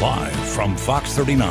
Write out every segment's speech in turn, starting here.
Live from Fox 39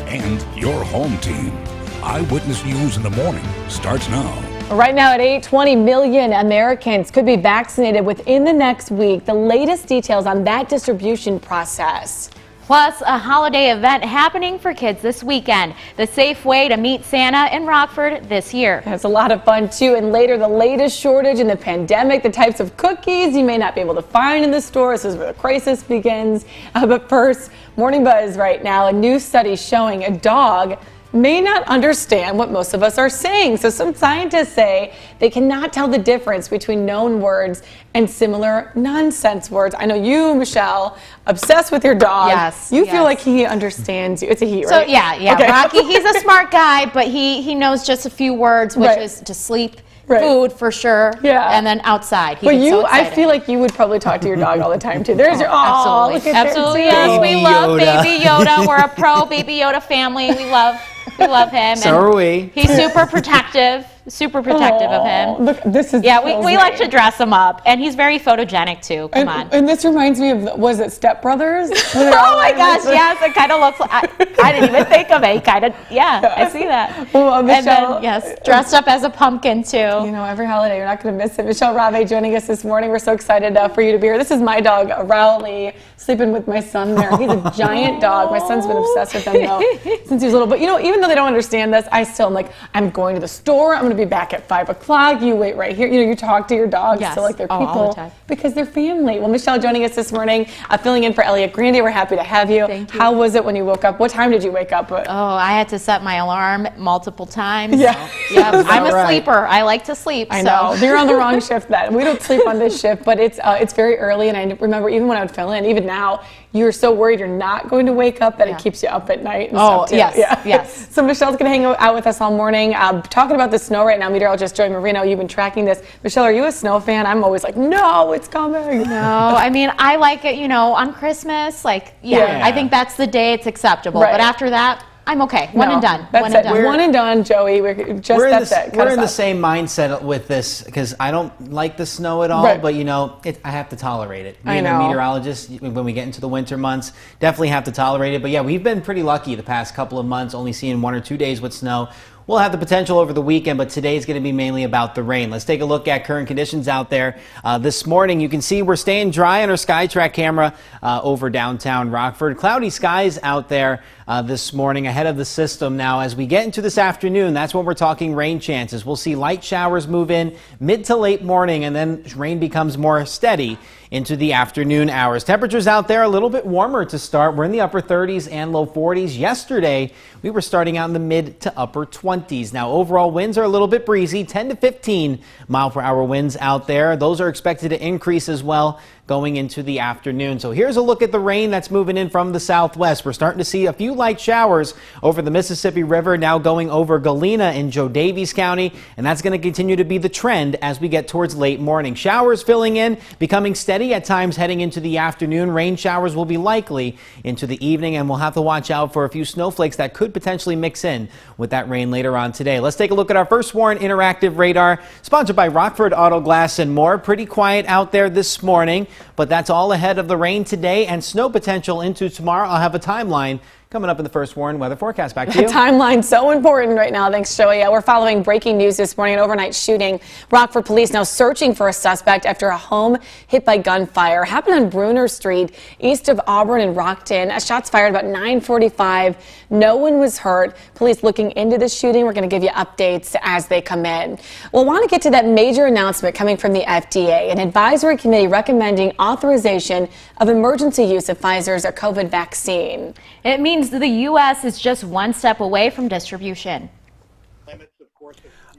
and your home team. Eyewitness News in the morning starts now. Right now at 8:20 million Americans could be vaccinated within the next week. The latest details on that distribution process. Plus, a holiday event happening for kids this weekend. The safe way to meet Santa in Rockford this year. It's a lot of fun, too. And later, the latest shortage in the pandemic, the types of cookies you may not be able to find in the store. This is where the crisis begins. But first, Morning Buzz right now. A new study showing a dog may not understand what most of us are saying. So some scientists say they cannot tell the difference between known words and similar nonsense words. I know you, Michelle, obsessed with your dog. Yes. You feel like he understands you. It's a he, right? So yeah. Okay. Rocky, he's a smart guy, but he knows just a few words, which is to sleep. Right. Food for sure, yeah, and then outside. But I feel like you would probably talk to your dog all the time too. There's your absolutely, absolutely. Yes, we love Baby Yoda. We're a pro Baby Yoda family. We love him. So are we. He's super protective. Super protective of him. Look, this is we like to dress him up, and he's very photogenic too. Come on. And this reminds me of, was it Step Brothers? Oh my gosh, yes, it kind of looks like, I didn't even think of it. Kind of, yeah, I see that. Well, Michelle, and then, yes, dressed up as a pumpkin too. You know, every holiday, you're not going to miss it. Michelle Rave joining us this morning. We're so excited for you to be here. This is my dog, Rowley, sleeping with my son there. He's a giant dog. My son's been obsessed with him though since he was little. But you know, even though they don't understand this, I still am like, I'm going to the store. I'm going to be back at 5 o'clock. You wait right here. You know, you talk to your dogs still like they're people all the time. Because they're family. Well, Michelle joining us this morning, filling in for Elliot Grandy. We're happy to have you. Thank you. How was it when you woke up? What time did you wake up? Oh, I had to set my alarm multiple times. Yeah. So, yeah, I'm a sleeper. I like to sleep. I know. You're on the wrong shift then. We don't sleep on this shift, but it's very early. And I remember even when I would fill in, even now, you're so worried you're not going to wake up that it keeps you up at night. And stuff too. Yes. So Michelle's going to hang out with us all morning. Talking about the snow right now, meteorologist Joy Marino, you've been tracking this. Michelle, are you a snow fan? I'm always like, no, it's coming. No, I mean, I like it, on Christmas. I think that's the day it's acceptable. Right. But after that, I'm okay. One and done. That's it. One and done, Joey. We're in the same mindset with this because I don't like the snow at all, but I have to tolerate it. Being a meteorologist, when we get into the winter months, definitely have to tolerate it. But yeah, we've been pretty lucky the past couple of months, only seeing 1 or 2 days with snow. We'll have the potential over the weekend, but today is going to be mainly about the rain. Let's take a look at current conditions out there. This morning, you can see we're staying dry on our SkyTrack camera over downtown Rockford. Cloudy skies out there this morning ahead of the system. Now, as we get into this afternoon, that's when we're talking rain chances. We'll see light showers move in mid to late morning, and then rain becomes more steady into the afternoon hours. Temperatures out there a little bit warmer to start. We're in the upper 30s and low 40s. Yesterday, we were starting out in the mid to upper 20s. Now, overall winds are a little bit breezy, 10 to 15 mile per hour winds out there. Those are expected to increase as well going into the afternoon. So here's a look at the rain that's moving in from the southwest. We're starting to see a few light showers over the Mississippi River, now going over Galena in Joe Daviess County, and that's going to continue to be the trend as we get towards late morning. Showers filling in, becoming steady at times heading into the afternoon. Rain showers will be likely into the evening, and we'll have to watch out for a few snowflakes that could potentially mix in with that rain later on today. Let's take a look at our First Warn Interactive Radar, sponsored by Rockford Auto Glass and more. Pretty quiet out there this morning, but that's all ahead of the rain today and snow potential into tomorrow. I'll have a timeline coming up in the First Warn weather forecast. Back to you. Timeline so important right now. Thanks, Joey. We're following breaking news this morning, an overnight shooting. Rockford police now searching for a suspect after a home hit by gunfire. Happened on Bruner Street, east of Auburn and Rockton. Shots fired about 9:45. No one was hurt. Police looking into the shooting. We're going to give you updates as they come in. We'll want to get to that major announcement coming from the FDA, an advisory committee recommending authorization of emergency use of Pfizer's COVID vaccine. It means the U.S. is just one step away from distribution.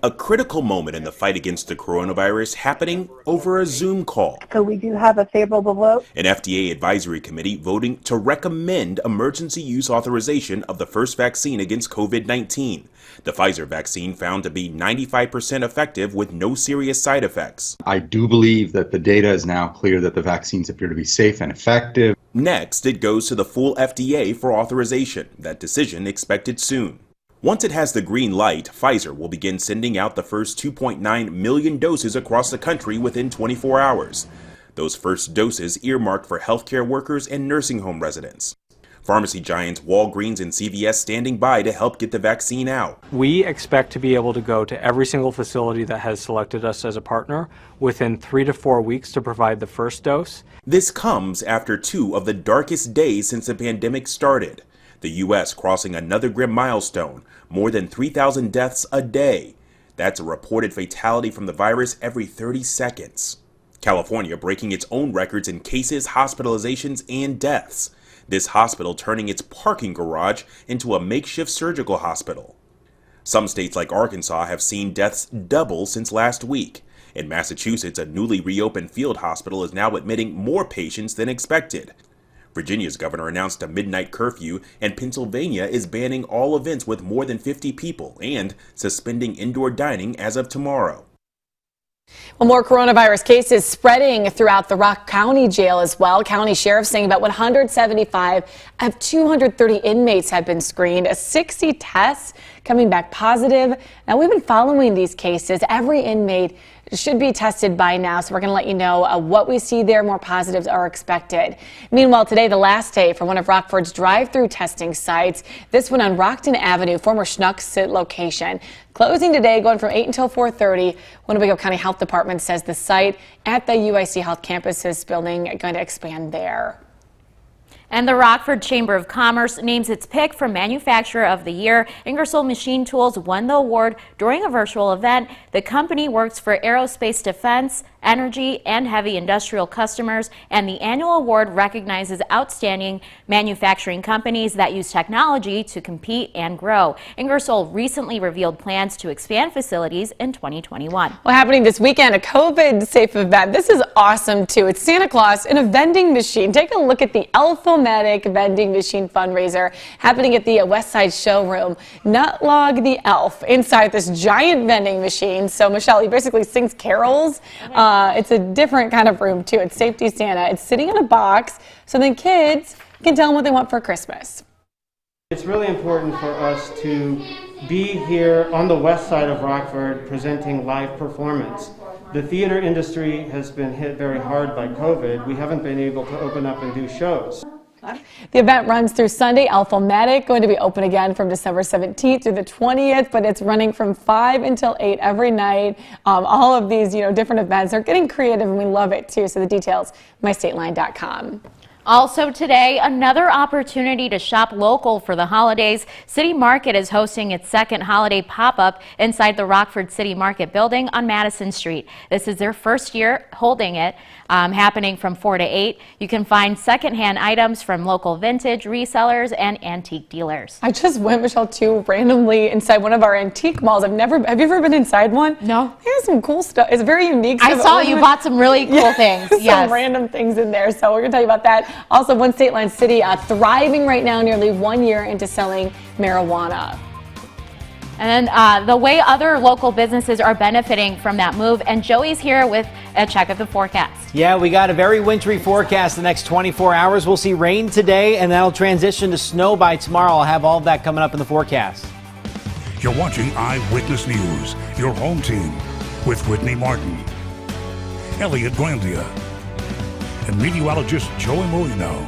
A critical moment in the fight against the coronavirus happening over a Zoom call. So we do have a favorable vote. An FDA advisory committee voting to recommend emergency use authorization of the first vaccine against COVID-19. The Pfizer vaccine found to be 95% effective with no serious side effects. I do believe that the data is now clear that the vaccines appear to be safe and effective. Next, it goes to the full FDA for authorization. That decision expected soon. Once it has the green light, Pfizer will begin sending out the first 2.9 million doses across the country within 24 hours. Those first doses earmarked for healthcare workers and nursing home residents. Pharmacy giants Walgreens and CVS standing by to help get the vaccine out. We expect to be able to go to every single facility that has selected us as a partner within 3 to 4 weeks to provide the first dose. This comes after 2 of the darkest days since the pandemic started. The U.S. crossing another grim milestone, more than 3,000 deaths a day. That's a reported fatality from the virus every 30 seconds. California breaking its own records in cases, hospitalizations, and deaths. This hospital turning its parking garage into a makeshift surgical hospital. Some states like Arkansas have seen deaths double since last week. In Massachusetts, a newly reopened field hospital is now admitting more patients than expected. Virginia's governor announced a midnight curfew, and Pennsylvania is banning all events with more than 50 people and suspending indoor dining as of tomorrow. Well, more coronavirus cases spreading throughout the Rock County Jail as well. County Sheriff saying about 175 of 230 inmates have been screened, 60 tests coming back positive. Now, we've been following these cases. Every inmate should be tested by now, so we're going to let you know what we see there. More positives are expected. Meanwhile, today, the last day for one of Rockford's drive-through testing sites. This one on Rockton Avenue, former Schnucks location. Closing today, going from 8 until 4:30. Winnebago County Health Department says the site at the UIC Health Campuses building is going to expand there. And the Rockford Chamber of Commerce names its pick for Manufacturer of the Year. Ingersoll Machine Tools won the award during a virtual event. The company works for aerospace defense, energy, and heavy industrial customers, and the annual award recognizes outstanding manufacturing companies that use technology to compete and grow. Ingersoll recently revealed plans to expand facilities in 2021. Well, happening this weekend, a COVID-safe event. This is awesome, too. It's Santa Claus in a vending machine. Take a look at the Elf-O-Matic vending machine fundraiser happening at the West Side Showroom. Nutlog the Elf inside this giant vending machine. So, Michelle, he basically sings carols. It's a different kind of room, too. It's Safety Santa. It's sitting in a box, so then kids can tell them what they want for Christmas. It's really important for us to be here on the west side of Rockford presenting live performance. The theater industry has been hit very hard by COVID. We haven't been able to open up and do shows. The event runs through Sunday. Elf-O-Matic going to be open again from December 17th through the 20th, but it's running from 5 until 8 every night. All of these, different events are getting creative, and we love it too. So the details, mystateline.com. Also today, another opportunity to shop local for the holidays. City Market is hosting its second holiday pop-up inside the Rockford City Market building on Madison Street. This is their first year holding it, happening from 4 to 8. You can find secondhand items from local vintage resellers and antique dealers. I just went, Michelle, too, randomly inside one of our antique malls. Have you ever been inside one? No. There's some cool stuff. It's very unique. I saw you bought some really cool things. Yes. Some random things in there. So we're going to tell you about that. Also, One State Line City thriving right now, nearly 1 year into selling marijuana. And then the way other local businesses are benefiting from that move. And Joey's here with a check of the forecast. Yeah, we got a very wintry forecast the next 24 hours. We'll see rain today, and that'll transition to snow by tomorrow. I'll have all of that coming up in the forecast. You're watching Eyewitness News, your home team, with Whitney Martin, Elliot Glandia, and meteorologist Joey Molino.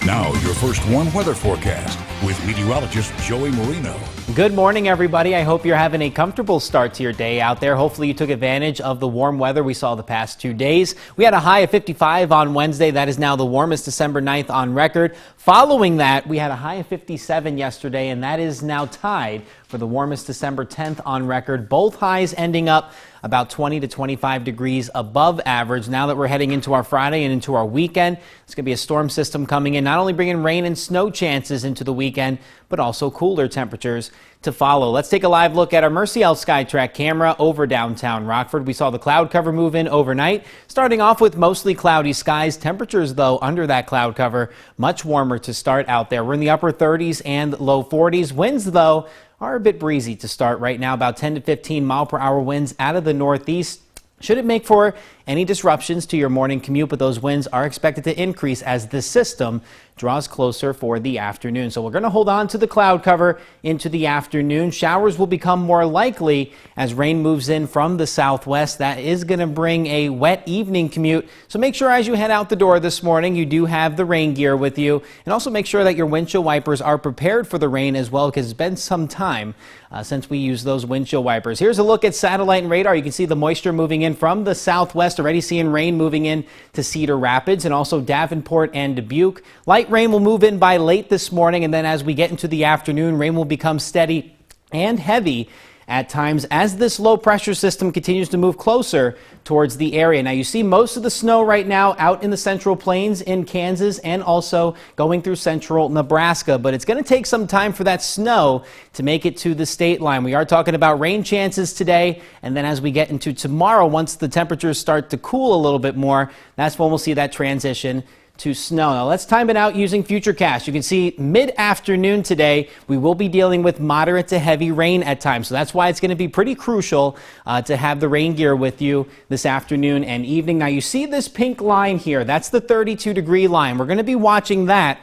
Now, your first warm weather forecast with meteorologist Joey Marino. Good morning, everybody. I hope you're having a comfortable start to your day out there. Hopefully you took advantage of the warm weather we saw the past 2 days. We had a high of 55 on Wednesday. That is now the warmest December 9th on record. Following that, we had a high of 57 yesterday, and that is now tied for the warmest December 10th on record. Both highs ending up about 20 to 25 degrees above average. Now that we're heading into our Friday and into our weekend, it's going to be a storm system coming in, not only bringing rain and snow chances into the weekend, but also cooler temperatures to follow. Let's take a live look at our Mercy L SkyTrack camera over downtown Rockford. We saw the cloud cover move in overnight, starting off with mostly cloudy skies. Temperatures, though, under that cloud cover, much warmer to start out there. We're in the upper 30s and low 40s. Winds, though, are a bit breezy to start right now, about 10 to 15 mile per hour winds out of the northeast. Shouldn't make for any disruptions to your morning commute, but those winds are expected to increase as this system draws closer for the afternoon. So we're going to hold on to the cloud cover into the afternoon. Showers will become more likely as rain moves in from the southwest. That is going to bring a wet evening commute. So make sure as you head out the door this morning, you do have the rain gear with you. And also make sure that your windshield wipers are prepared for the rain as well, because it's been some time since we used those windshield wipers. Here's a look at satellite and radar. You can see the moisture moving in from the southwest, already seeing rain moving in to Cedar Rapids and also Davenport and Dubuque. Light rain will move in by late this morning, and then as we get into the afternoon, rain will become steady and heavy at times as this low pressure system continues to move closer towards the area. Now you see most of the snow right now out in the central plains in Kansas and also going through central Nebraska, but it's going to take some time for that snow to make it to the state line. We are talking about rain chances today, and then as we get into tomorrow, once the temperatures start to cool a little bit more, that's when we'll see that transition to snow. Now let's time it out using Futurecast. You can see mid-afternoon today, we will be dealing with moderate to heavy rain at times. So that's why it's going to be pretty crucial to have the rain gear with you this afternoon and evening. Now you see this pink line here. That's the 32-degree line. We're going to be watching that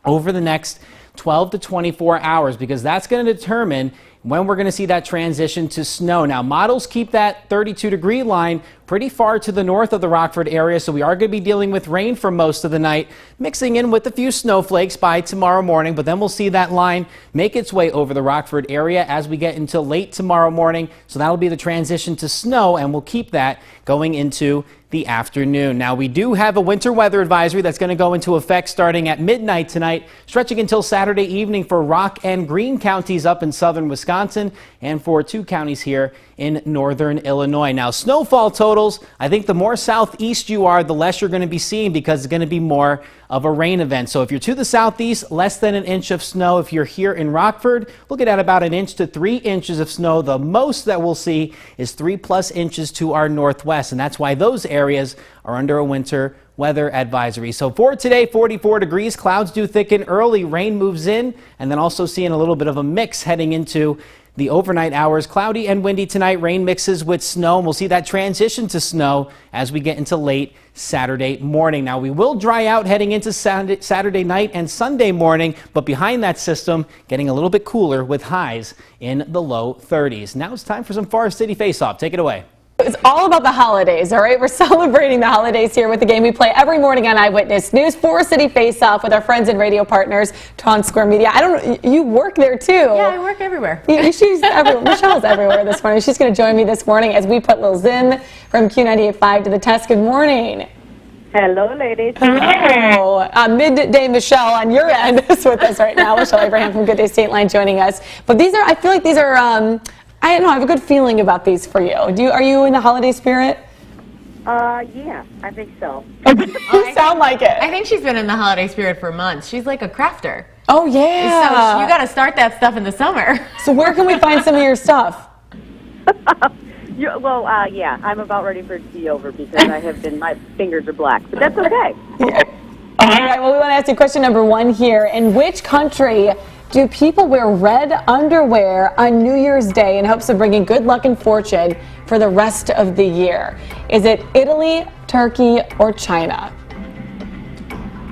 over the next 12 to 24 hours because that's going to determine when we're going to see that transition to snow. Now, models keep that 32-degree line pretty far to the north of the Rockford area, so we are going to be dealing with rain for most of the night, mixing in with a few snowflakes by tomorrow morning, but then we'll see that line make its way over the Rockford area as we get into late tomorrow morning. So that'll be the transition to snow, and we'll keep that going into the afternoon. Now, we do have a winter weather advisory that's going to go into effect starting at midnight tonight, stretching until Saturday evening for Rock and Greene counties up in southern Wisconsin and for 2 counties here in northern Illinois. Now, snowfall totals, I think the more southeast you are, the less you're going to be seeing because it's going to be more of a rain event. So if you're to the southeast, less than an inch of snow. If you're here in Rockford, looking at about 1 inch to 3 inches of snow. The most that we'll see is 3+ inches to our northwest, and that's why those areas are under a winter weather advisory. So for today, 44 degrees, clouds do thicken early, rain moves in, and then also seeing a little bit of a mix heading into the overnight hours. Cloudy and windy tonight, rain mixes with snow, and we'll see that transition to snow as we get into late Saturday morning. Now, we will dry out heading into Saturday night and Sunday morning, but behind that system, getting a little bit cooler with highs in the low 30s. Now it's time for some Forest City Face-Off. Take it away. It's all about the holidays, all right? We're celebrating the holidays here with the game we play every morning on Eyewitness News, Forest City Face-Off with our friends and radio partners, Town Square Media. I don't know, you work there too. Yeah, I work everywhere. She's everywhere. Michelle's everywhere this morning. She's going to join me this morning as we put Lil Zim from Q98.5 to the test. Good morning. Hello, ladies. Hello. Midday Michelle on your end is with us right now. Michelle Abraham from Good Day State Line joining us. But these are, I feel like these are, I don't know, I have a good feeling about these for you. Are you in the holiday spirit? Yeah, I think so. You sound like it. I think she's been in the holiday spirit for months. She's like a crafter. Oh, yeah. So you got to start that stuff in the summer. So where can we find some of your stuff? Yeah, I'm about ready for it to be over because my fingers are black, but that's okay. Yeah. All right, well, we want to ask you question number 1 here. In which country do people wear red underwear on New Year's Day in hopes of bringing good luck and fortune for the rest of the year? Is it Italy, Turkey, or China?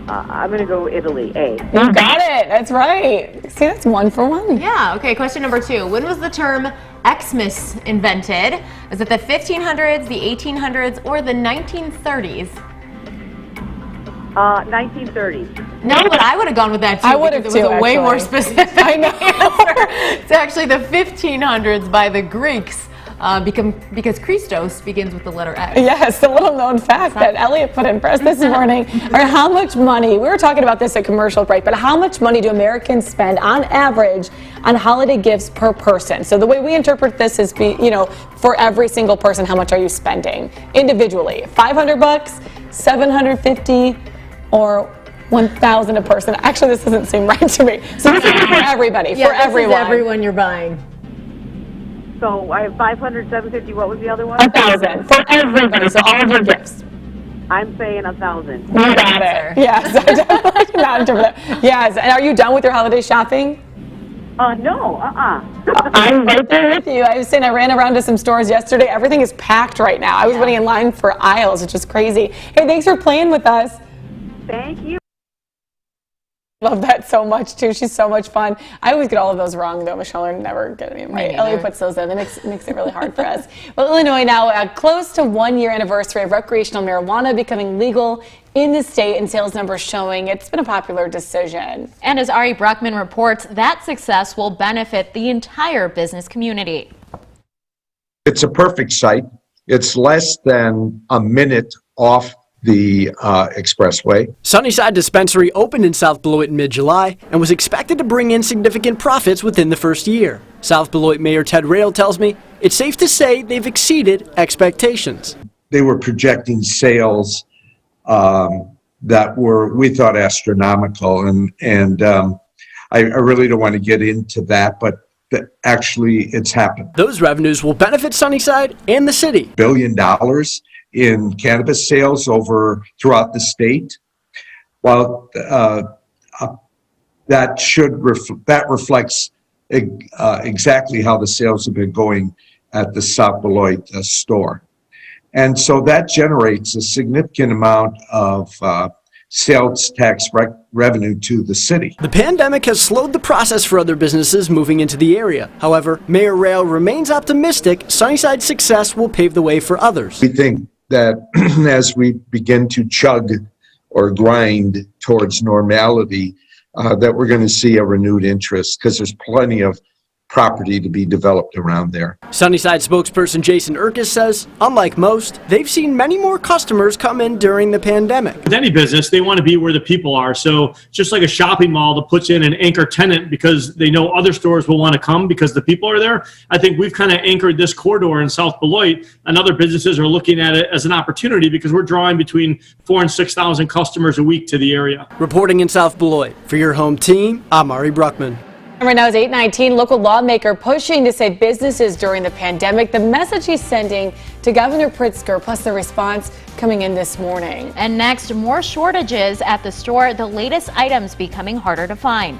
I'm going to go Italy, A. You got it. That's right. See, that's 1 for 1. Yeah, okay, question number 2. When was the term Xmas invented? Was it the 1500s, the 1800s, or the 1930s? 1930. No, but I would have gone with that too. I would have because it was too, a way more actually. specific I know. answer. It's actually the 1500s by the Greeks, because Christos begins with the letter X. Yes, the little known fact that Elliot put in for us this morning. All right, how much money, we were talking about this at commercial break, but how much money do Americans spend on average on holiday gifts per person? So the way we interpret this is, for every single person, how much are you spending individually? 500 bucks, 750, or 1,000 a person? Actually, this doesn't seem right to me. So this is for everybody, for everyone. This is everyone you're buying. So I have 500, 750. What was the other one? 1,000 for everybody. So all of your gifts. I'm saying 1,000. You got it. Yes, I definitely did not interpret that. Yes, and are you done with your holiday shopping? No, I'm right there with you. I was saying I ran around to some stores yesterday. Everything is packed right now. I was waiting in line for aisles, which is crazy. Hey, thanks for playing with us. Thank you. Love that so much too. She's so much fun. I always get all of those wrong though. Michelle are never getting me right. Elliot puts those in. That makes it really hard for us. Well, Illinois now close to 1 year anniversary of recreational marijuana becoming legal in the state, and sales numbers showing it's been a popular decision. And as Ari Bruckman reports, that success will benefit the entire business community. It's a perfect site. It's less than a minute off the expressway. Sunnyside Dispensary opened in South Beloit in mid-July and was expected to bring in significant profits within the first year. South Beloit Mayor Ted Rail tells me it's safe to say they've exceeded expectations. They were projecting sales that were, we thought, astronomical, and I really don't want to get into that, but actually it's happened. Those revenues will benefit Sunnyside and the city. $1 billion in cannabis sales throughout the state. Well, that reflects exactly how the sales have been going at the South Beloit store. And so that generates a significant amount of sales tax revenue to the city. The pandemic has slowed the process for other businesses moving into the area. However, Mayor Rail remains optimistic Sunnyside's success will pave the way for others. We think that as we begin to chug or grind towards normality, that we're going to see a renewed interest because there's plenty of property to be developed around there. Sunnyside spokesperson Jason Urkis says, unlike most, they've seen many more customers come in during the pandemic. With any business, they want to be where the people are. So just like a shopping mall that puts in an anchor tenant because they know other stores will want to come because the people are there, I think we've kind of anchored this corridor in South Beloit, and other businesses are looking at it as an opportunity because we're drawing between 4,000 and 6,000 customers a week to the area. Reporting in South Beloit, for your home team, I'm Ari Bruckman. Right now is 8:19. Local lawmaker pushing to save businesses during the pandemic. The message he's sending to Governor Pritzker, plus the response coming in this morning. And next, more shortages at the store. The latest items becoming harder to find.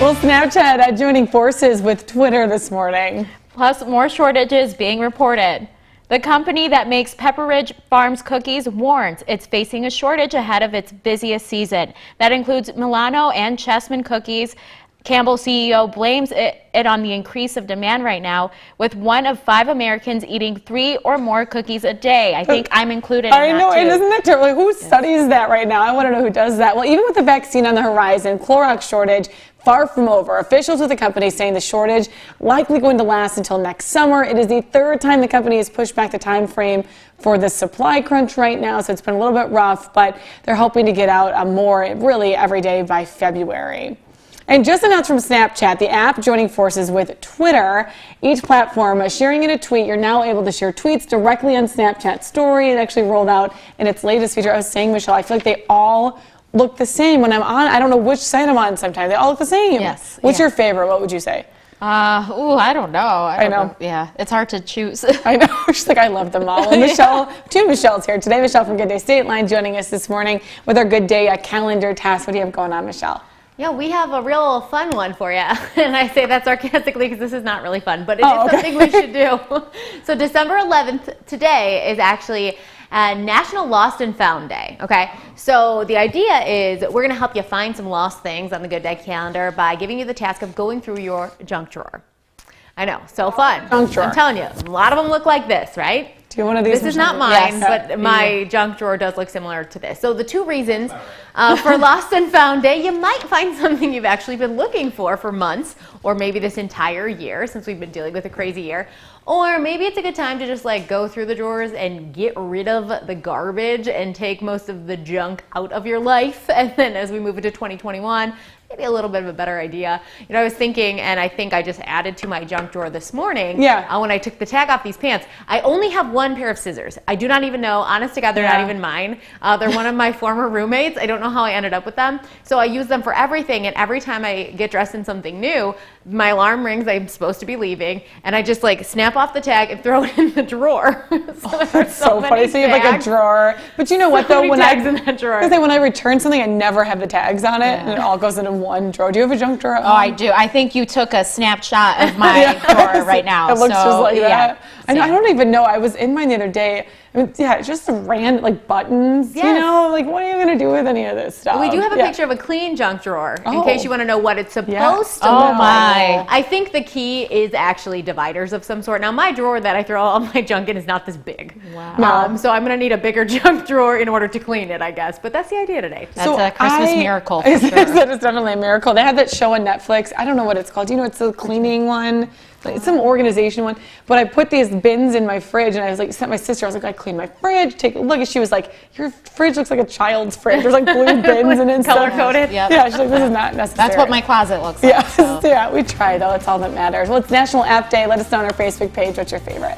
Well, Snapchat joining forces with Twitter this morning. Plus, more shortages being reported. The company that makes Pepperidge Farms cookies warns it's facing a shortage ahead of its busiest season. That includes Milano and Chessman cookies. Campbell CEO blames it on the increase of demand right now, with 1 of 5 Americans eating 3 or more cookies a day. I think I'm included in that, I know, too. and isn't that terrible? Who studies that right now? I want to know who does that. Well, even with the vaccine on the horizon, Clorox shortage far from over. Officials with the company saying the shortage likely going to last until next summer. It is the 3rd time the company has pushed back the time frame for the supply crunch right now, so it's been a little bit rough, but they're hoping to get out more really every day by February. And just announced from Snapchat, the app joining forces with Twitter. Each platform sharing in a tweet. You're now able to share tweets directly on Snapchat Story. It actually rolled out in its latest feature. I was saying, Michelle, I feel like they all look the same when I'm on. I don't know which site I'm on sometimes. They all look the same. Yes. What's your favorite? What would you say? I don't know. I know. Yeah, it's hard to choose. I know. She's like, I love them all. And Michelle, 2 Michelles here today. Michelle from Good Day State Line joining us this morning with our Good Day calendar task. What do you have going on, Michelle? Yeah, we have a real fun one for you. And I say that sarcastically because this is not really fun, but it is something we should do. So December 11th, today, is actually National Lost and Found Day, okay? So the idea is we're going to help you find some lost things on the Good Day calendar by giving you the task of going through your junk drawer. I know, so fun. Junk drawer. I'm telling you, a lot of them look like this, right? Do you want one of these? This is not mine, but my junk drawer does look similar to this. So the 2 reasons for Lost and Found Day, you might find something you've actually been looking for months, or maybe this entire year since we've been dealing with a crazy year. Or maybe it's a good time to just like go through the drawers and get rid of the garbage and take most of the junk out of your life. And then as we move into 2021, maybe a little bit of a better idea. You know, I was thinking, and I think I just added to my junk drawer this morning. Yeah. When I took the tag off these pants, I only have 1 pair of scissors. I do not even know, honest to God, they're not even mine. They're one of my former roommates. I don't know how I ended up with them. So I use them for everything, and every time I get dressed in something new, my alarm rings, I'm supposed to be leaving, and I just like snap off the tag and throw it in the drawer. That's so funny. So you have like a drawer. But you know what though? When tags in that drawer. When I return something, I never have the tags on it, and it all goes into one drawer. Do you have a junk drawer? Oh, I do. I think you took a snapshot of my drawer right now. It looks just like that. Same. I don't even know. I was in mine the other day. I mean, yeah, it's just random, like buttons, you know? Like, what are you going to do with any of this stuff? We do have a picture of a clean junk drawer in case you want to know what it's supposed to look like. My. I think the key is actually dividers of some sort. Now, my drawer that I throw all my junk in is not this big. Wow. So I'm going to need a bigger junk drawer in order to clean it, I guess. But that's the idea today. That's a Christmas miracle. For sure. That is definitely a miracle. They have that show on Netflix. I don't know what it's called. Do you know it's the cleaning one? It's some organization one. But I put these bins in my fridge, and I was like, sent my sister. I was like, I clean my fridge. Take a look. And she was like, your fridge looks like a child's fridge. There's like blue bins in it. Color coded. Yep. Yeah, she's like, this is not necessary. That's what my closet looks like. Yeah, So. yeah, we try though. That's all that matters. Well, it's National App Day. Let us know on our Facebook page what's your favorite.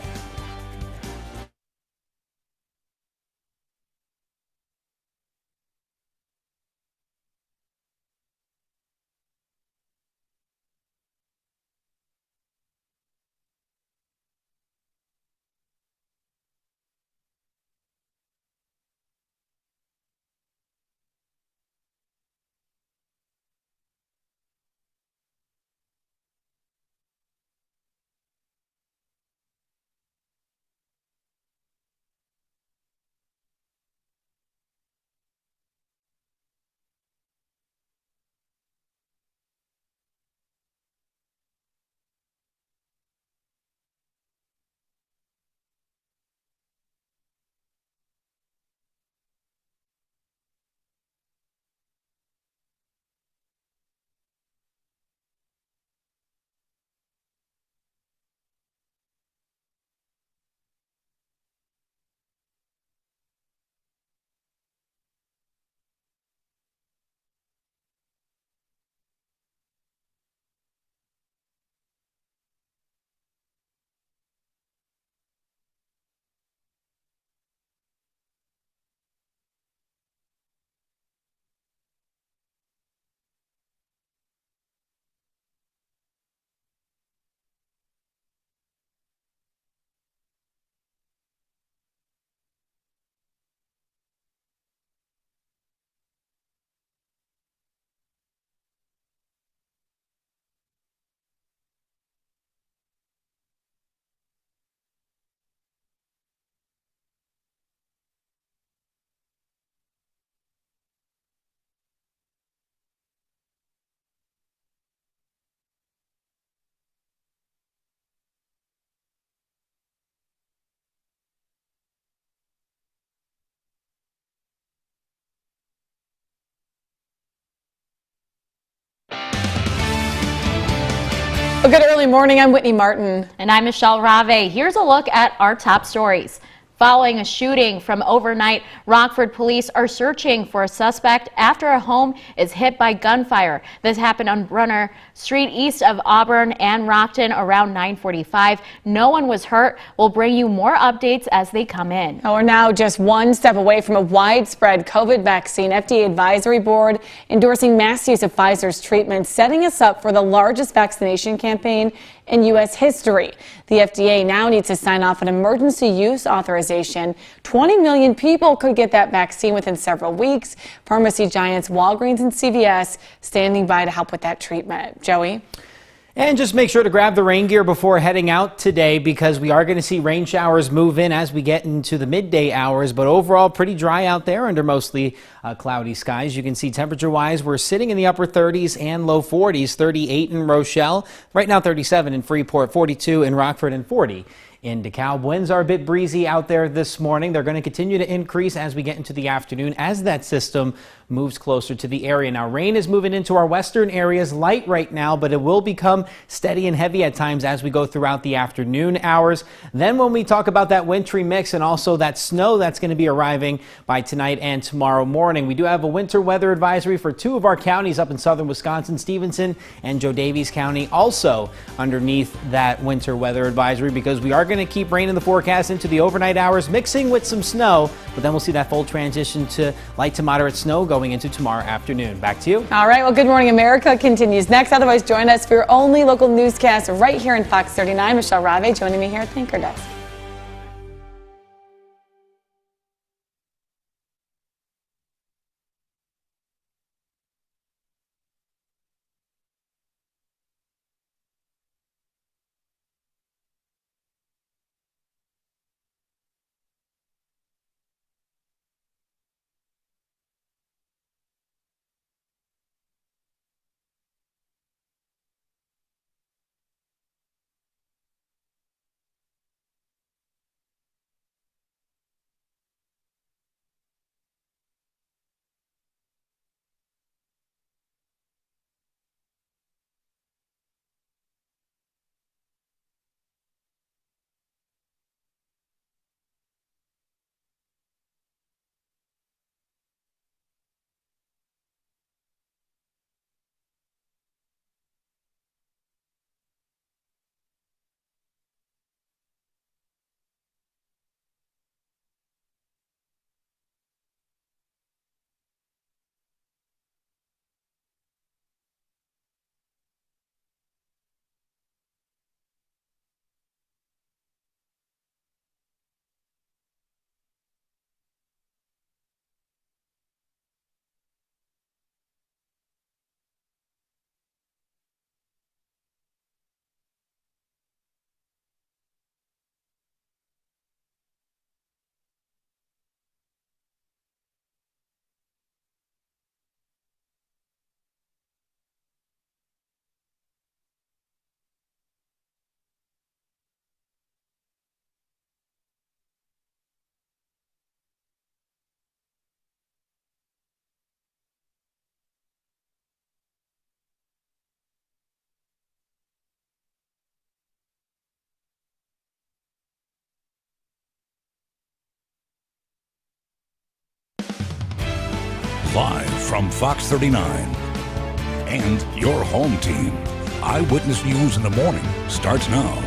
Well, good early morning. I'm Whitney Martin. And I'm Michelle Rave. Here's a look at our top stories. Following a shooting from overnight, Rockford police are searching for a suspect after a home is hit by gunfire. This happened on Brunner Street east of Auburn and Rockton around 9:45. No one was hurt. We'll bring you more updates as they come in. We're now just one step away from a widespread COVID vaccine. FDA Advisory Board endorsing mass use of Pfizer's treatment, setting us up for the largest vaccination campaign in U.S. history. The FDA now needs to sign off an emergency use authorization. 20 million people could get that vaccine within several weeks. Pharmacy giants Walgreens and CVS standing by to help with that treatment. Joey? And just make sure to grab the rain gear before heading out today, because we are going to see rain showers move in as we get into the midday hours. But overall, pretty dry out there under mostly cloudy skies. You can see temperature-wise, we're sitting in the upper 30s and low 40s, 38 in Rochelle. Right now, 37 in Freeport, 42 in Rockford, and 40 in DeKalb. Winds are a bit breezy out there this morning. They're going to continue to increase as we get into the afternoon as that system moves closer to the area. Now, rain is moving into our western areas light right now, but it will become steady and heavy at times as we go throughout the afternoon hours. Then when we talk about that wintry mix and also that snow that's going to be arriving by tonight and tomorrow morning, we do have a winter weather advisory for two of our counties up in southern Wisconsin, Stevenson and Joe Daviess County, also underneath that winter weather advisory, because we are going to keep rain in the forecast into the overnight hours, mixing with some snow, but then we'll see that full transition to light to moderate snow going into tomorrow afternoon. Back to you. All right. Well, Good Morning America continues next. Otherwise, join us for your only local newscast right here in Fox 39. Michelle Rave joining me here at the Anchor Desk. Live from Fox 39 and your home team. Eyewitness News in the morning starts now.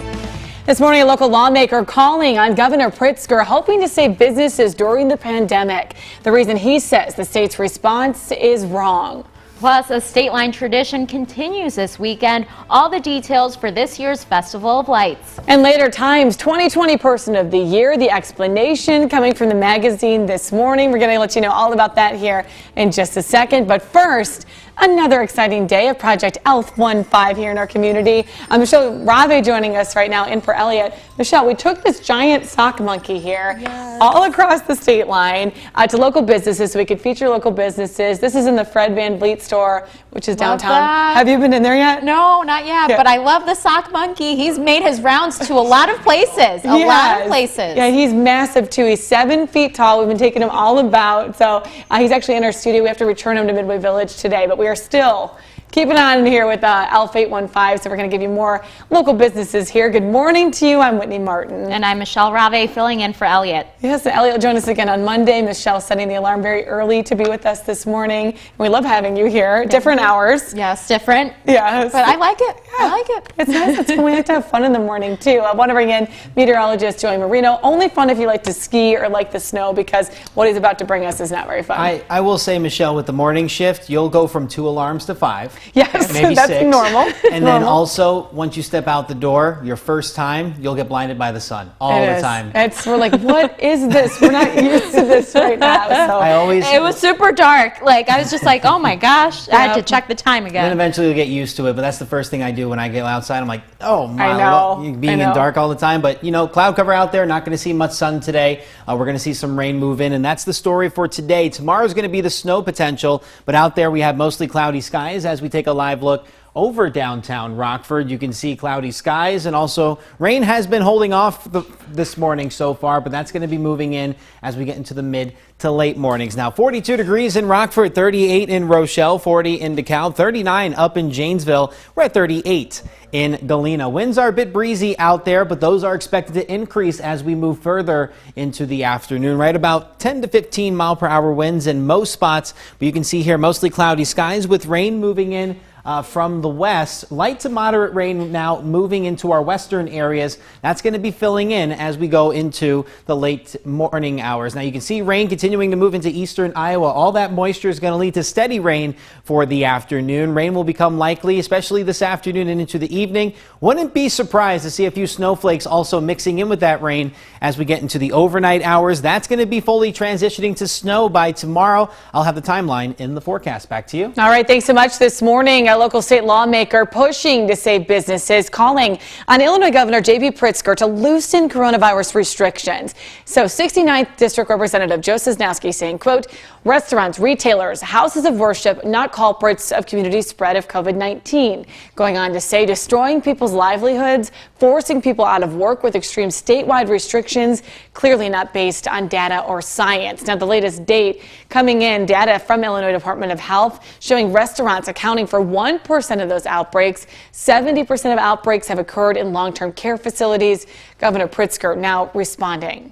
This morning, a local lawmaker calling on Governor Pritzker, hoping to save businesses during the pandemic. The reason he says the state's response is wrong. Plus, a state line tradition continues this weekend. All the details for this year's Festival of Lights. And later, Times 2020 Person of the Year, the explanation coming from the magazine this morning. We're going to let you know all about that here in just a second. But first, another exciting day of Project ELF 15 here in our community. Michelle Rave joining us right now in for Elliot. Michelle, we took this giant sock monkey here all across the state line to local businesses so we could feature local businesses. This is in the Fred Van Vliet store, which is downtown. That. Have you been in there yet? No, not yet, but I love the sock monkey. He's made his rounds to a lot of places. A lot of places. Yeah, he's massive too. He's 7 feet tall. We've been taking him all about. So he's actually in our studio. We have to return him to Midway Village today, but we are still Keep it on here with Alf 815, so we're going to give you more local businesses here. Good morning to you. I'm Whitney Martin. And I'm Michelle Rave, filling in for Elliot. Yes, Elliot will join us again on Monday. Michelle setting the alarm very early to be with us this morning. And we love having you here. Different hours. Yes, different. Yes. But I like it. Yeah. I like it. It's nice. We like to have fun in the morning, too. I want to bring in meteorologist Joey Marino. Only fun if you like to ski or like the snow, because what he's about to bring us is not very fun. I will say, Michelle, with the morning shift, you'll go from 2 alarms to 5. Yes, maybe that's 6. normal. And then also, once you step out the door, your first time, you'll get blinded by the sun all the time. We're like, what is this? We're not used to this right now. So. It was super dark. Like, I was just like, oh my gosh. I had to check the time again. Then eventually you'll get used to it, but that's the first thing I do when I go outside. I'm like, oh my, I know. Being in dark all the time. But, you know, cloud cover out there, not going to see much sun today. We're going to see some rain move in, and that's the story for today. Tomorrow's going to be the snow potential, but out there we have mostly cloudy skies as we take a live look over downtown Rockford. You can see cloudy skies, and also rain has been holding off this morning so far, but that's going to be moving in as we get into the mid to late mornings. Now 42 degrees in Rockford, 38 in Rochelle, 40 in DeKalb, 39 up in Janesville. We're at 38 in Galena. Winds are a bit breezy out there, but those are expected to increase as we move further into the afternoon. Right about 10 to 15 mile per hour winds in most spots, but you can see here mostly cloudy skies with rain moving in from the west. Light to moderate rain now moving into our western areas. That's going to be filling in as we go into the late morning hours. Now you can see rain continuing to move into eastern Iowa. All that moisture is going to lead to steady rain for the afternoon. Rain will become likely, especially this afternoon and into the evening. Wouldn't be surprised to see a few snowflakes also mixing in with that rain as we get into the overnight hours. That's going to be fully transitioning to snow by tomorrow. I'll have the timeline in the forecast. Back to you. All right, thanks so much this morning. A local state lawmaker pushing to save businesses, calling on Illinois Governor J.B. Pritzker to loosen coronavirus restrictions. So 69th District Representative Joe Sosnowski saying, quote, restaurants, retailers, houses of worship, not culprits of community spread of COVID-19. Going on to say destroying people's livelihoods, forcing people out of work with extreme statewide restrictions, clearly not based on data or science. Now, the latest date coming in, data from Illinois Department of Health showing restaurants accounting for 1% of those outbreaks. 70% of outbreaks have occurred in long-term care facilities. Governor Pritzker now responding.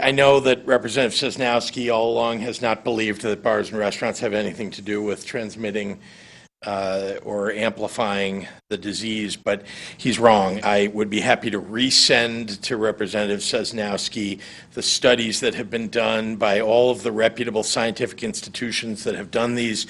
I know that Representative Sosnowski all along has not believed that bars and restaurants have anything to do with transmitting or amplifying the disease, but he's wrong. I would be happy to resend to Representative Sosnowski the studies that have been done by all of the reputable scientific institutions that have done these.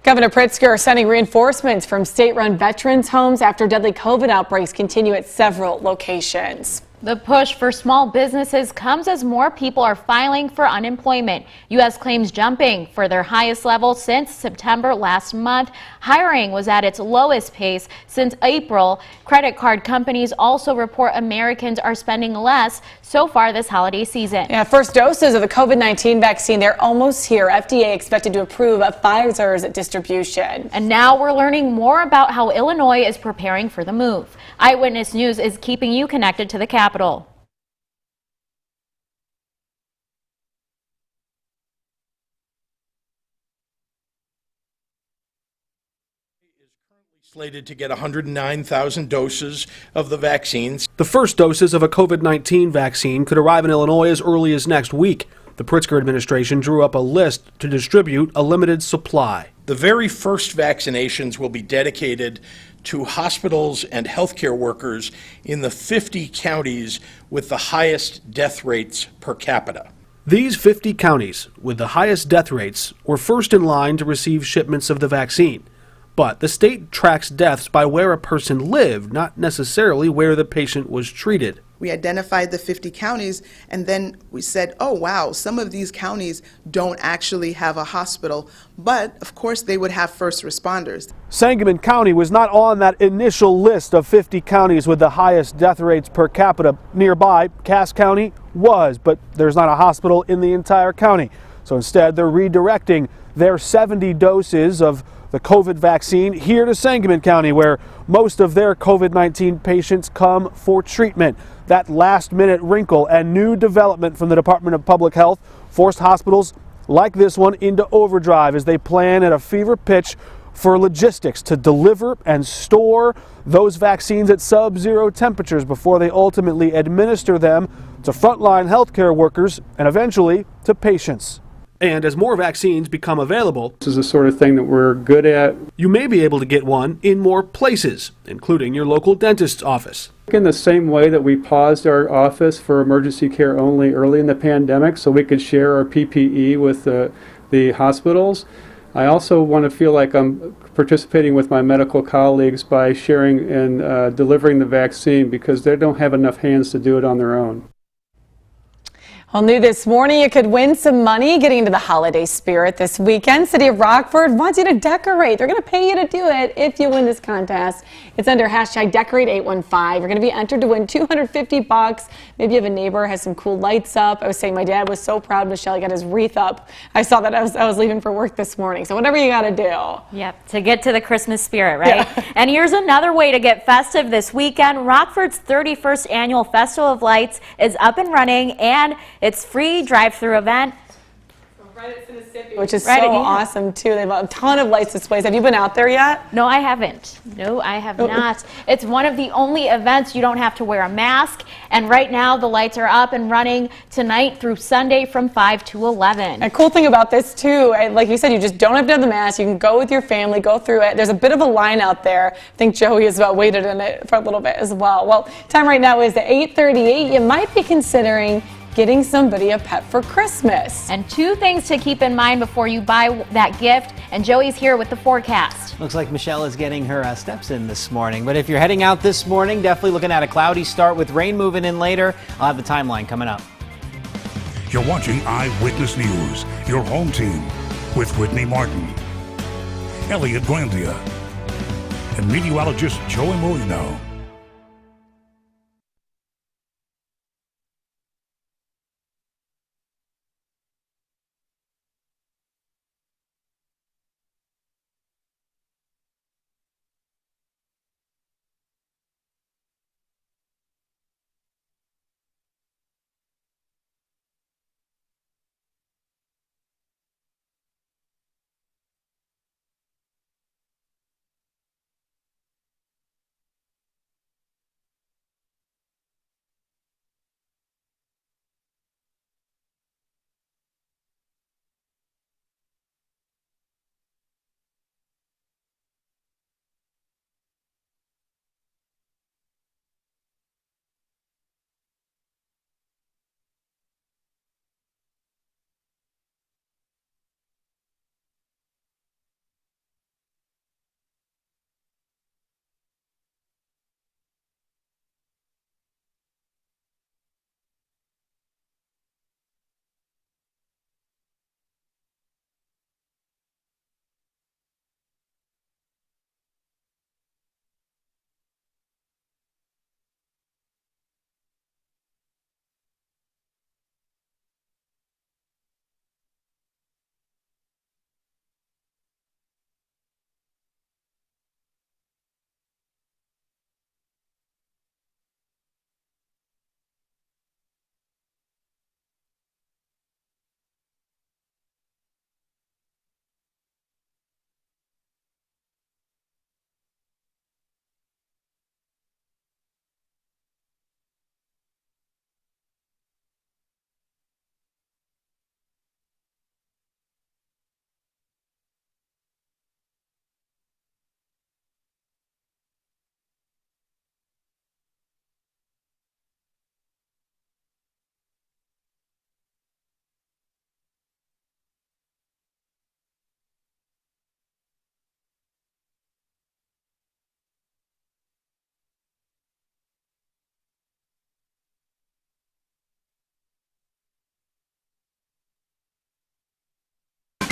Governor Pritzker sending reinforcements from state-run veterans' homes after deadly COVID outbreaks continue at several locations. The push for small businesses comes as more people are filing for unemployment. U.S. claims jumping for their highest level since September last month. Hiring was at its lowest pace since April. Credit card companies also report Americans are spending less so far this holiday season. Yeah, first doses of the COVID-19 vaccine, they're almost here. FDA expected to approve of Pfizer's distribution. And now we're learning more about how Illinois is preparing for the move. Eyewitness News is keeping you connected to the Capitol. Slated to get 109,000 doses of the vaccines. The first doses of a COVID-19 vaccine could arrive in Illinois as early as next week. The Pritzker administration drew up a list to distribute a limited supply. The very first vaccinations will be dedicated to hospitals and healthcare workers in the 50 counties with the highest death rates per capita. These 50 counties with the highest death rates were first in line to receive shipments of the vaccine. But the state tracks deaths by where a person lived, not necessarily where the patient was treated. We identified the 50 counties, and then we said, oh wow, some of these counties don't actually have a hospital, but of course they would have first responders. Sangamon County was not on that initial list of 50 counties with the highest death rates per capita. Nearby, Cass County was, but there's not a hospital in the entire county. So instead, they're redirecting their 70 doses of the COVID vaccine here to Sangamon County, where most of their COVID-19 patients come for treatment. That last-minute wrinkle and new development from the Department of Public Health forced hospitals like this one into overdrive as they plan at a fever pitch for logistics to deliver and store those vaccines at sub-zero temperatures before they ultimately administer them to frontline healthcare workers and eventually to patients. And as more vaccines become available, this is the sort of thing that we're good at. You may be able to get one in more places, including your local dentist's office. In the same way that we paused our office for emergency care only early in the pandemic so we could share our PPE with the hospitals, I also want to feel like I'm participating with my medical colleagues by sharing and delivering the vaccine because they don't have enough hands to do it on their own. Well, new this morning, you could win some money getting into the holiday spirit this weekend. City of Rockford wants you to decorate. They're going to pay you to do it if you win this contest. It's under hashtag Decorate815. You're going to be entered to win $250. Maybe you have a neighbor has some cool lights up. I was saying my dad was so proud Michelle got his wreath up. I saw that I was leaving for work this morning. So whatever you got to do. Yep, to get to the Christmas spirit, right? Yeah. And here's another way to get festive this weekend. Rockford's 31st annual Festival of Lights is up and running, and it's free drive-through event. Which is so awesome, too. They have a ton of lights displays. Have you been out there yet? No, I haven't. No, I have not. It's one of the only events you don't have to wear a mask. And right now, the lights are up and running tonight through Sunday from 5 to 11. A cool thing about this, too, like you said, you just don't have to have the mask. You can go with your family, go through it. There's a bit of a line out there. I think Joey has about waited in it for a little bit as well. Well, time right now is at 8:38. You might be considering getting somebody a pet for Christmas. And two things to keep in mind before you buy that gift. And Joey's here with the forecast. Looks like Michelle is getting her steps in this morning. But if you're heading out this morning, definitely looking at a cloudy start with rain moving in later. I'll have the timeline coming up. You're watching Eyewitness News, your home team with Whitney Martin, Elliot Grandia, and meteorologist Joey Molino.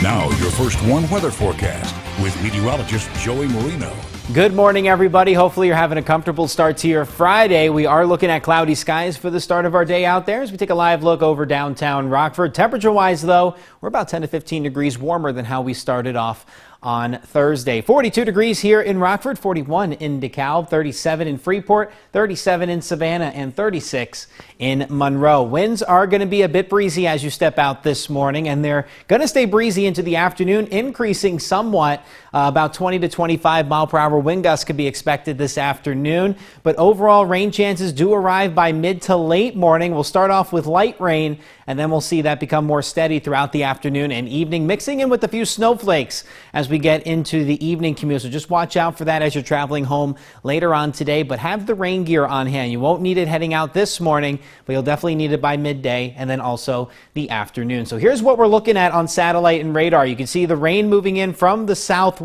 Now, your first warm weather forecast with meteorologist Joey Molino. Good morning, everybody. Hopefully you're having a comfortable start to your Friday. We are looking at cloudy skies for the start of our day out there as we take a live look over downtown Rockford. Temperature-wise, though, we're about 10 to 15 degrees warmer than how we started off on Thursday. 42 degrees here in Rockford, 41 in DeKalb, 37 in Freeport, 37 in Savannah, and 36 in Monroe. Winds are going to be a bit breezy as you step out this morning, and they're going to stay breezy into the afternoon, increasing somewhat. About 20 to 25 mile per hour wind gusts could be expected this afternoon, but overall rain chances do arrive by mid to late morning. We'll start off with light rain, and then we'll see that become more steady throughout the afternoon and evening, mixing in with a few snowflakes as we get into the evening commute. So just watch out for that as you're traveling home later on today, but have the rain gear on hand. You won't need it heading out this morning, but you'll definitely need it by midday and then also the afternoon. So here's what we're looking at on satellite and radar. You can see the rain moving in from the southwest.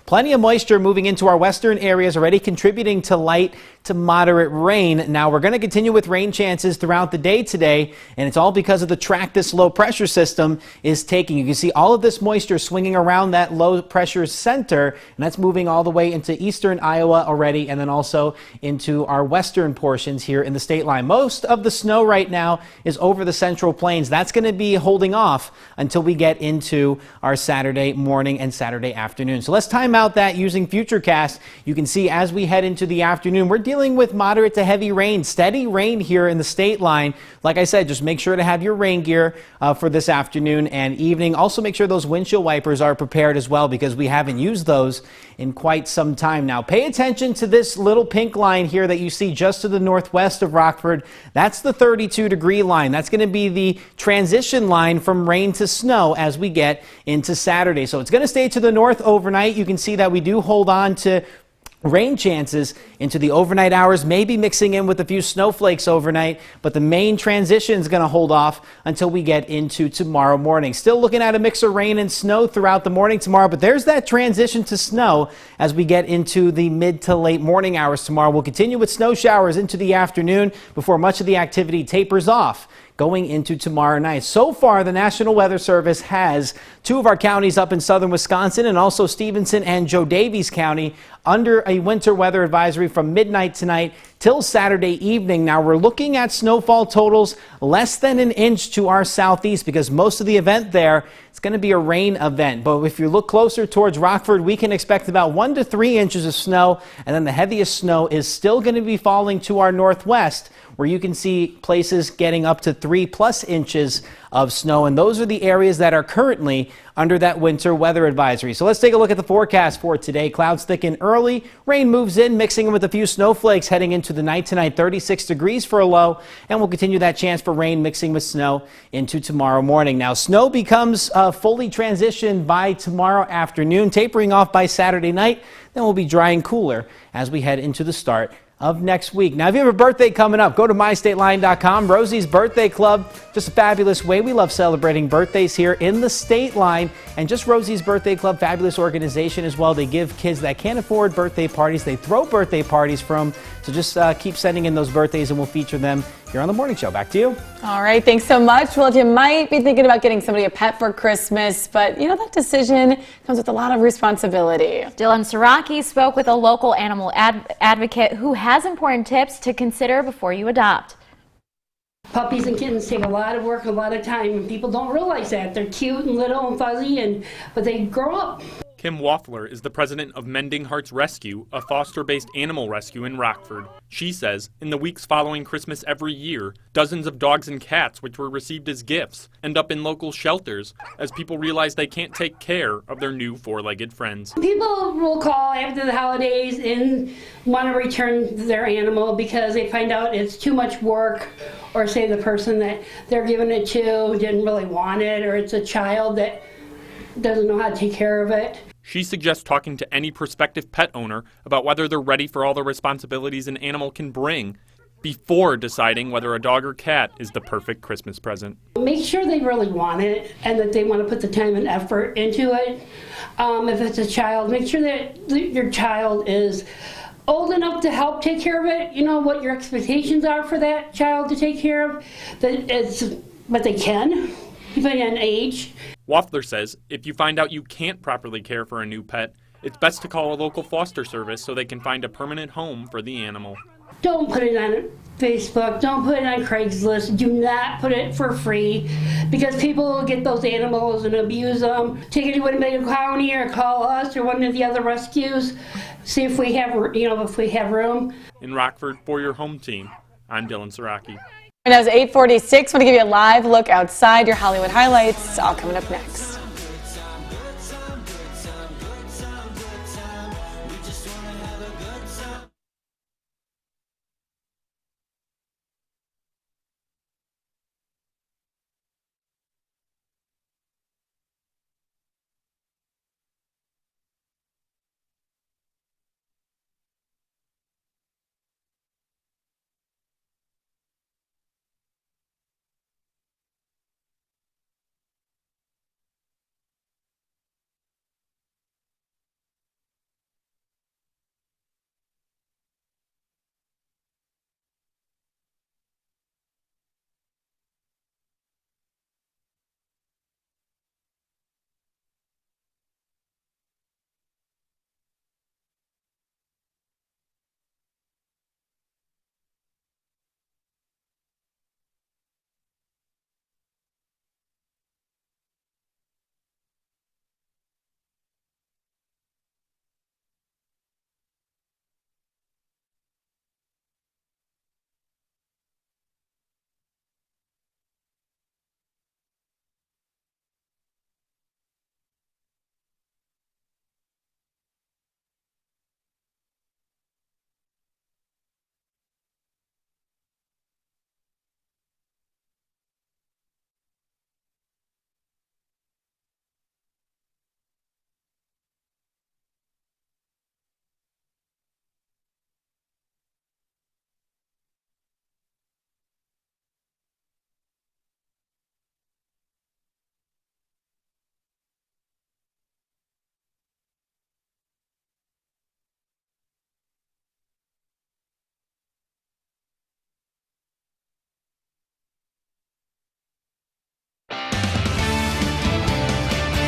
Plenty of moisture moving into our western areas, already contributing to light to moderate rain. Now we're going to continue with rain chances throughout the day today, and it's all because of the track this low pressure system is taking. You can see all of this moisture swinging around that low pressure center, and that's moving all the way into eastern Iowa already, and then also into our western portions here in the state line. Most of the snow right now is over the central plains. That's going to be holding off until we get into our Saturday morning and Saturday afternoon. So let's time out that using Futurecast. You can see as we head into the afternoon, we're dealing with moderate to heavy rain, steady rain here in the state line. Like I said, just make sure to have your rain gear for this afternoon and evening. Also make sure those windshield wipers are prepared as well, because we haven't used those in quite some time now. Pay attention to this little pink line here that you see just to the northwest of Rockford. That's the 32-degree line. That's going to be the transition line from rain to snow as we get into Saturday. So it's going to stay to the north overnight. You can see that we do hold on to rain chances into the overnight hours, maybe mixing in with a few snowflakes overnight, but the main transition is going to hold off until we get into tomorrow morning. Still looking at a mix of rain and snow throughout the morning tomorrow, but there's that transition to snow as we get into the mid to late morning hours tomorrow. We'll continue with snow showers into the afternoon before much of the activity tapers off going into tomorrow night. So far, the National Weather Service has two of our counties up in southern Wisconsin and also Stevenson and Joe Davies County under a winter weather advisory from midnight tonight till Saturday evening. Now we're looking at snowfall totals less than an inch to our southeast, because most of the event there is going to be a rain event. But if you look closer towards Rockford, we can expect about 1 to 3 inches of snow, and then the heaviest snow is still going to be falling to our northwest, where you can see places getting up to 3+ inches of snow. And those are the areas that are currently under that winter weather advisory. So let's take a look at the forecast for today. Clouds thicken early, rain moves in, mixing in with a few snowflakes heading into the night tonight. 36 degrees for a low, and we'll continue that chance for rain mixing with snow into tomorrow morning. Now snow becomes fully transitioned by tomorrow afternoon, tapering off by Saturday night. Then we'll be dry and cooler as we head into the start of next week. Now, if you have a birthday coming up, go to mystateline.com. Rosie's Birthday Club, just a fabulous way. We love celebrating birthdays here in the state line. And just Rosie's Birthday Club, fabulous organization as well. They give kids that can't afford birthday parties. They throw birthday parties from. So just keep sending in those birthdays and we'll feature them here on the morning show. Back to you. All right, thanks so much. Well, you might be thinking about getting somebody a pet for Christmas, but you know that decision comes with a lot of responsibility. Dylan Saraki spoke with a local animal advocate who has important tips to consider before you adopt. Puppies and kittens take a lot of work, a lot of time, and people don't realize that. They're cute and little and fuzzy, but they grow up. Kim Waffler is the president of Mending Hearts Rescue, a foster-based animal rescue in Rockford. She says, in the weeks following Christmas every year, dozens of dogs and cats, which were received as gifts, end up in local shelters as people realize they can't take care of their new four-legged friends. People will call after the holidays and want to return their animal because they find out it's too much work, or say the person that they're giving it to didn't really want it, or it's a child that doesn't know how to take care of it. She suggests talking to any prospective pet owner about whether they're ready for all the responsibilities an animal can bring before deciding whether a dog or cat is the perfect Christmas present. Make sure they really want it and that they want to put the time and effort into it. If it's a child, make sure that your child is old enough to help take care of it. You know what your expectations are for that child to take care of, but they can, depending on age. Waffler says if you find out you can't properly care for a new pet, it's best to call a local foster service so they can find a permanent home for the animal. don't put it on Facebook, don't put it on Craigslist, do not put it for free, because people will get those animals and abuse them. Take it to Winnebago County or call us or one of the other rescues, see if we have, if we have room. In Rockford, for your home team, I'm Dylan Saraki. And as 8:46, want to give you a live look outside. Your Hollywood highlights, all coming up next.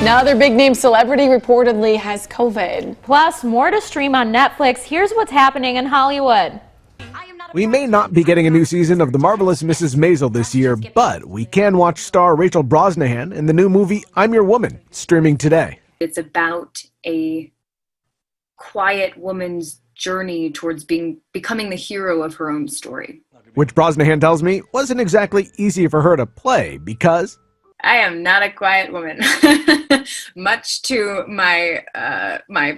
Another big-name celebrity reportedly has COVID. Plus, more to stream on Netflix. Here's what's happening in Hollywood. We may not be getting a new season of The Marvelous Mrs. Maisel this year, but we can watch star Rachel Brosnahan in the new movie I'm Your Woman, streaming today. It's about a quiet woman's journey towards becoming the hero of her own story. Which Brosnahan tells me wasn't exactly easy for her to play because I am not a quiet woman, much to my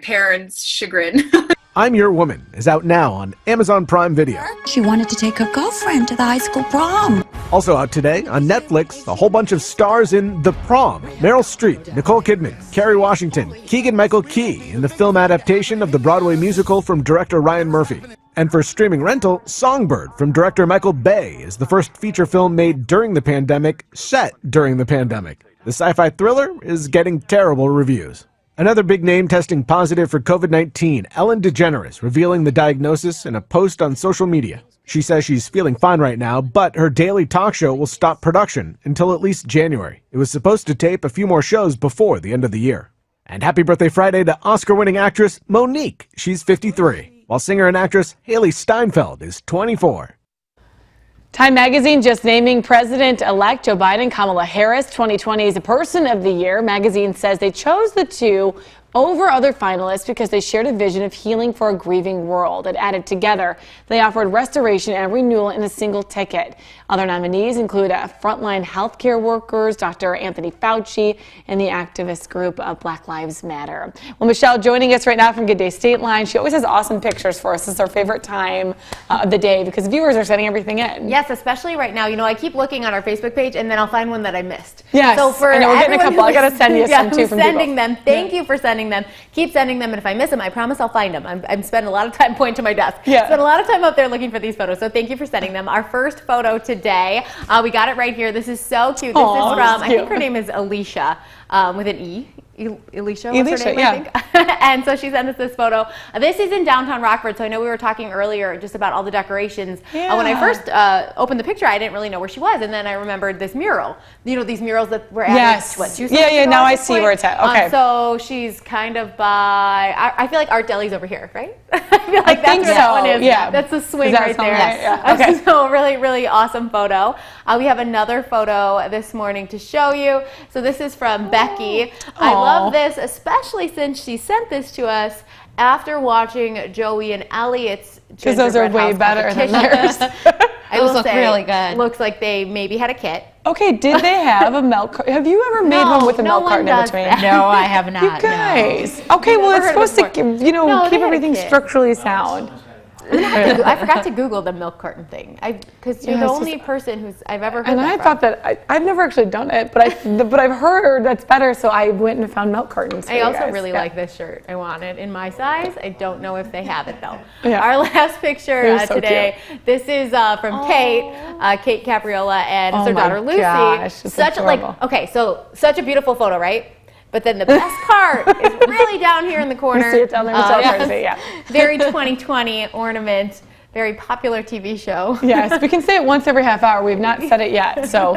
parents' chagrin. I'm Your Woman is out now on Amazon Prime Video. She wanted to take her girlfriend to the high school prom. Also out today on Netflix, a whole bunch of stars in The Prom. Meryl Streep, Nicole Kidman, Kerry Washington, Keegan-Michael Key in the film adaptation of the Broadway musical from director Ryan Murphy. And for streaming rental, Songbird from director Michael Bay is the first feature film made during the pandemic, set during the pandemic. The sci-fi thriller is getting terrible reviews. Another big name testing positive for COVID-19, Ellen DeGeneres, revealing the diagnosis in a post on social media. She says she's feeling fine right now, but her daily talk show will stop production until at least January. It was supposed to tape a few more shows before the end of the year. And happy birthday Friday to Oscar-winning actress Monique. She's 53, while singer and actress Haley Steinfeld is 24. Time magazine just naming President-elect Joe Biden, Kamala Harris, 2020's Person of the Year. Magazine says they chose the two over other finalists because they shared a vision of healing for a grieving world. It added together. They offered restoration and renewal in a single ticket. Other nominees include frontline healthcare workers, Dr. Anthony Fauci, and the activist group of Black Lives Matter. Well, Michelle joining us right now from Good Day State Line. She always has awesome pictures for us. This is our favorite time of the day because viewers are sending everything in. Yes, especially right now. You know, I keep looking on our Facebook page and then I'll find one that I missed. Yes, so for I know we're getting a couple. I got to send you some too from sending people. them. Thank you for sending them. Keep sending them, and if I miss them, I promise I'll find them. I'm spending a lot of time pointing to my desk. Spend a lot of time up there looking for these photos, so thank you for sending them. Our first photo today, we got it right here. This is so cute. This is from, I think her name is Alicia, with an E. Alicia, what's her name, I think? And so she sent us this photo. This is in downtown Rockford, so I know we were talking earlier just about all the decorations. When I first opened the picture, I didn't really know where she was, and then I remembered this mural. You know, these murals that were added, what, 2 now I see where it's at. Okay. So she's kind of by, I feel like Art Deli's over here, right? I feel like that's where that one is. Yeah. That's the swing right there. Right? Yeah. Okay. So really, really awesome photo. We have another photo this morning to show you. So this is from Becky. I love this, especially since she sent this to us after watching Joey and Elliot's because those are way better than theirs. Those look really good. Looks like they maybe had a kit. Okay, did they have a milk carton? Have you ever made one with a milk carton in between? No, I have not. You guys. No. Okay, well, it's supposed to, keep everything structurally sound. I forgot to Google the milk carton thing. Because you're the only person I've ever heard. And I thought that I've never actually done it, but I've heard that's better. So I went and found milk cartons. I also really like this shirt. I want it in my size. I don't know if they have it though. Yeah. Our last picture So today. cute. This is from Kate Capriola, and it's her daughter Lucy. Gosh, it's adorable. Such a beautiful photo, right? But then the best part is really down here in the corner. You see it down there? Yeah. Very 2020 ornament. Very popular TV show. Yes, we can say it once every half hour. We've not said it yet, so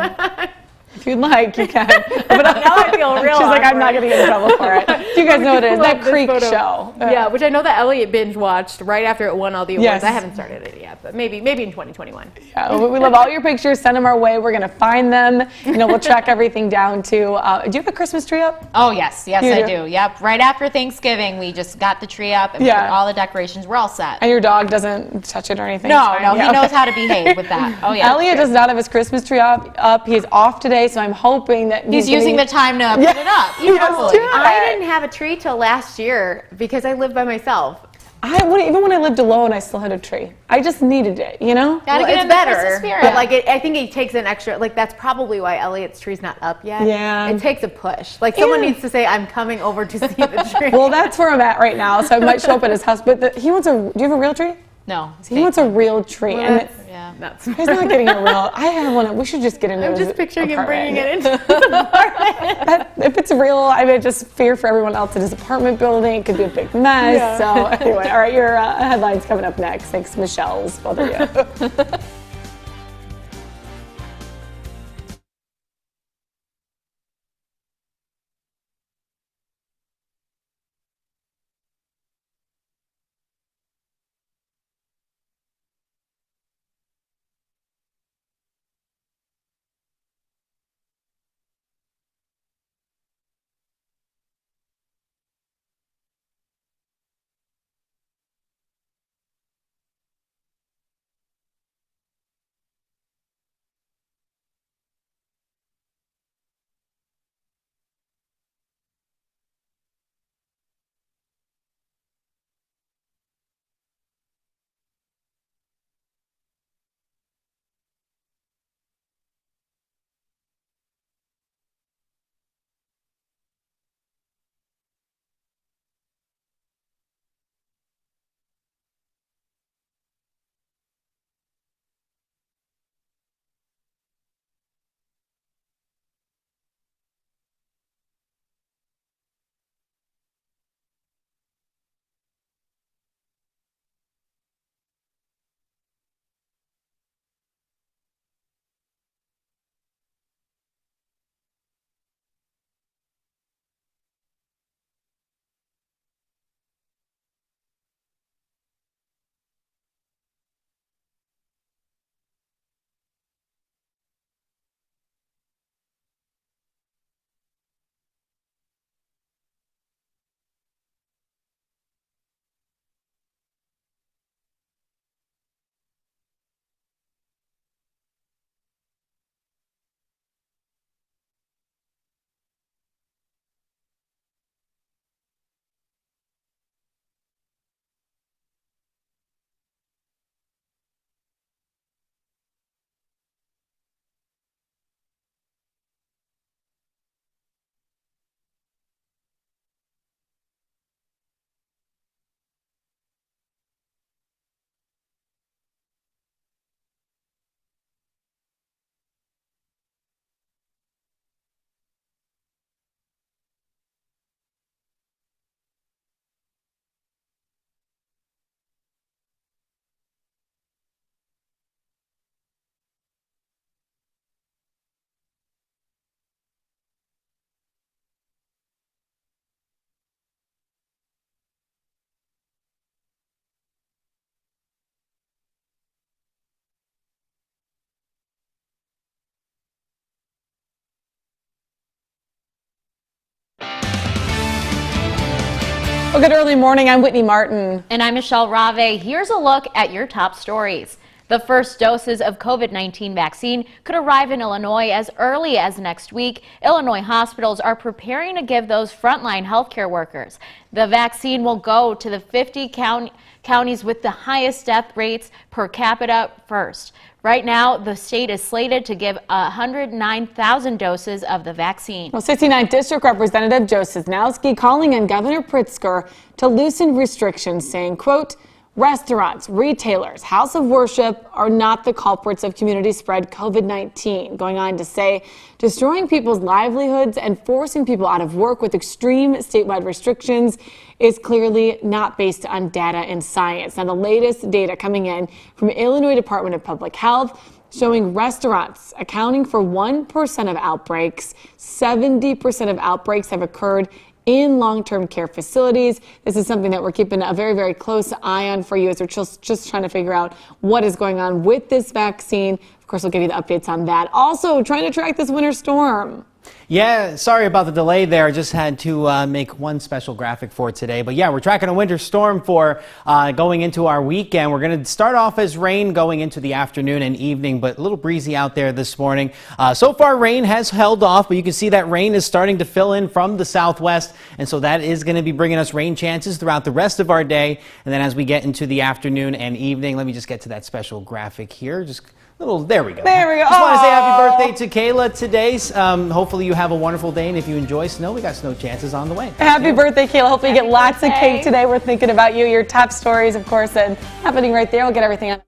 if you'd like, you can. But now I feel real. She's like, I'm not going to get in trouble for it. Do you guys know what it is? That Creek show. Yeah, which I know that Elliot binge watched right after it won all the awards. Yes. I haven't started it yet, but maybe in 2021. Yeah, we love all your pictures. Send them our way. We're going to find them. We'll track everything down to. Do you have a Christmas tree up? Oh, yes, I do. Yep. Right after Thanksgiving, we just got the tree up and put all the decorations. We're all set. And your dog doesn't touch it or anything? No, he knows how to behave with that. Oh, yeah. Elliot does not have his Christmas tree up. He's off today, so I'm hoping that he's using the time to put it up. I didn't have a tree till last year because I lived by myself. Even when I lived alone, I still had a tree. I just needed it, Gotta get in the Christmas spirit. But I think it takes an extra. That's probably why Elliot's tree's not up yet. Yeah. It takes a push. Someone needs to say, "I'm coming over to see the tree." Well, that's where I'm at right now. So I might show up at his house. But he wants do you have a real tree? No. So he wants a real tree. Well, he's not getting a real. I have one. We should just get into. I'm just picturing him bringing it into his apartment. If it's real, I just fear for everyone else in his apartment building. It could be a big mess. Yeah. So anyway, all right, your headlines coming up next. Thanks, Michelle's. Both of you. Well, good early morning. I'm Whitney Martin. And I'm Michelle Rave. Here's a look at your top stories. The first doses of COVID-19 vaccine could arrive in Illinois as early as next week. Illinois hospitals are preparing to give those frontline healthcare workers. The vaccine will go to the 50 counties with the highest death rates per capita first. Right now, the state is slated to give 109,000 doses of the vaccine. Well, 69th District Representative Joe Sosnowski calling on Governor Pritzker to loosen restrictions, saying, quote, restaurants, retailers, house of worship are not the culprits of community spread COVID-19. Going on to say, destroying people's livelihoods and forcing people out of work with extreme statewide restrictions is clearly not based on data and science. Now, the latest data coming in from Illinois Department of Public Health showing restaurants accounting for 1% of outbreaks. 70% of outbreaks have occurred in long-term care facilities. This is something that we're keeping a very, very close eye on for you as we're just trying to figure out what is going on with this vaccine. Of course, we'll give you the updates on that. Also, trying to track this winter storm. Yeah, sorry about the delay there. I just had to make one special graphic for today. But yeah, we're tracking a winter storm for going into our weekend. We're going to start off as rain going into the afternoon and evening, but a little breezy out there this morning. So far, rain has held off, but you can see that rain is starting to fill in from the southwest. And so that is going to be bringing us rain chances throughout the rest of our day. And then as we get into the afternoon and evening, let me just get to that special graphic here. There we go. There we go. Just want to say happy birthday to Kayla today. Hopefully you have a wonderful day, and if you enjoy snow, we got snow chances on the way. Happy birthday, Kayla. Hopefully you get lots of cake today. We're thinking about you, your top stories, of course, and happening right there. We'll get everything on.